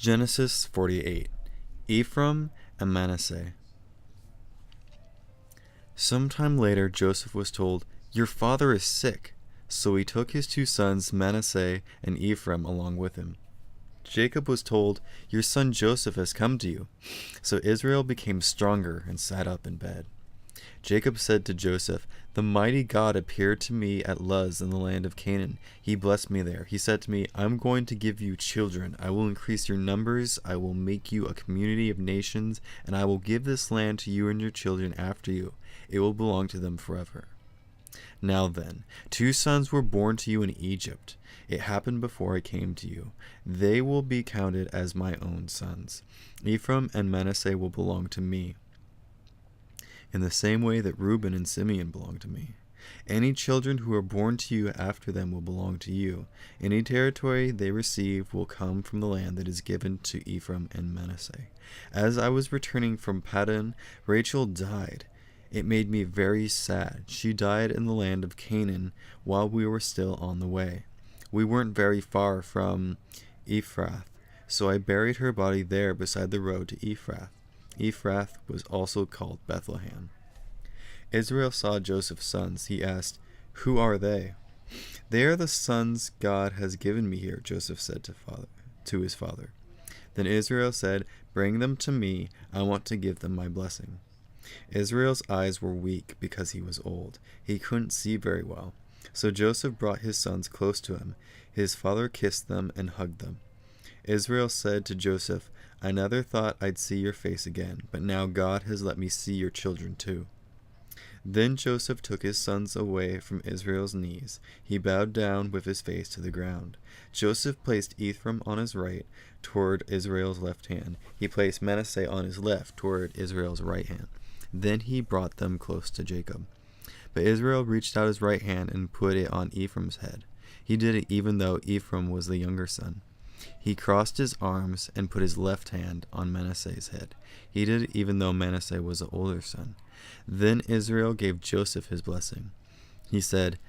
Genesis 48. Ephraim and Manasseh. Sometime later Joseph was told, "Your father is sick." So he took his two sons Manasseh and Ephraim along with him. Jacob was told, "Your son Joseph has come to you." So Israel became stronger and sat up in bed. Jacob said to Joseph, "The mighty God appeared to me at Luz in the land of Canaan. He blessed me there. He said to me, 'I'm going to give you children. I will increase your numbers. I will make you a community of nations, and I will give this land to you and your children after you. It will belong to them forever.' Now then, two sons were born to you in Egypt. It happened before I came to you. They will be counted as my own sons. Ephraim and Manasseh will belong to me, in the same way that Reuben and Simeon belong to me. Any children who are born to you after them will belong to you. Any territory they receive will come from the land that is given to Ephraim and Manasseh. As I was returning from Paddan, Rachel died. It made me very sad. She died in the land of Canaan while we were still on the way. We weren't very far from Ephrath, so I buried her body there beside the road to Ephrath. Ephrath was also called Bethlehem. Israel saw Joseph's sons. He asked, "Who are they?" "They are the sons God has given me here," Joseph said to his father. Then Israel said, "Bring them to me. I want to give them my blessing." Israel's eyes were weak because he was old. He couldn't see very well. So Joseph brought his sons close to him. His father kissed them and hugged them. Israel said to Joseph, "I never thought I'd see your face again, but now God has let me see your children too." Then Joseph took his sons away from Israel's knees. He bowed down with his face to the ground. Joseph placed Ephraim on his right, toward Israel's left hand. He placed Manasseh on his left, toward Israel's right hand. Then he brought them close to Jacob. But Israel reached out his right hand and put it on Ephraim's head. He did it even though Ephraim was the younger son. He crossed his arms and put his left hand on Manasseh's head. He did it even though Manasseh was the older son. Then Israel gave Joseph his blessing. He said,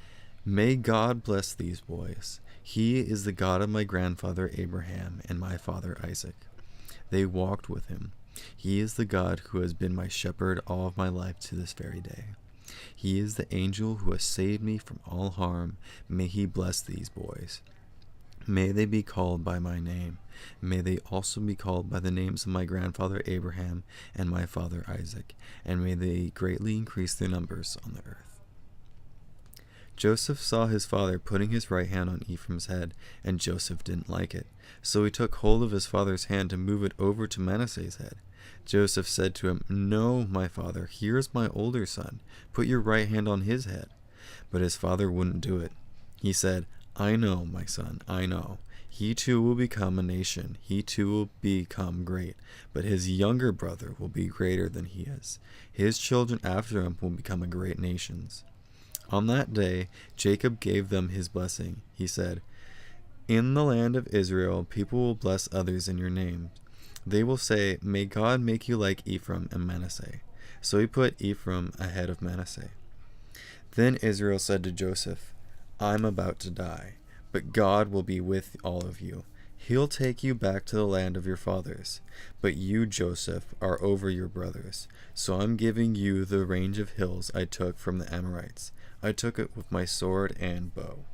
"May God bless these boys. He is the God of my grandfather Abraham and my father Isaac. They walked with him. He is the God who has been my shepherd all of my life to this very day. He is the angel who has saved me from all harm. May he bless these boys. May they be called by my name. May they also be called by the names of my grandfather Abraham and my father Isaac, and may they greatly increase their numbers on the earth." Joseph saw his father putting his right hand on Ephraim's head, and Joseph didn't like it. So he took hold of his father's hand to move it over to Manasseh's head. Joseph said to him, "No, my father, here is my older son. Put your right hand on his head." But his father wouldn't do it. He said, "I know, my son, I know. He too will become a nation. He too will become great. But his younger brother will be greater than he is. His children after him will become a great nation." On that day, Jacob gave them his blessing. He said, "In the land of Israel, people will bless others in your name. They will say, 'May God make you like Ephraim and Manasseh.'" So he put Ephraim ahead of Manasseh. Then Israel said to Joseph, "I'm about to die, but God will be with all of you. He'll take you back to the land of your fathers. But you, Joseph, are over your brothers. So I'm giving you the range of hills I took from the Amorites. I took it with my sword and bow."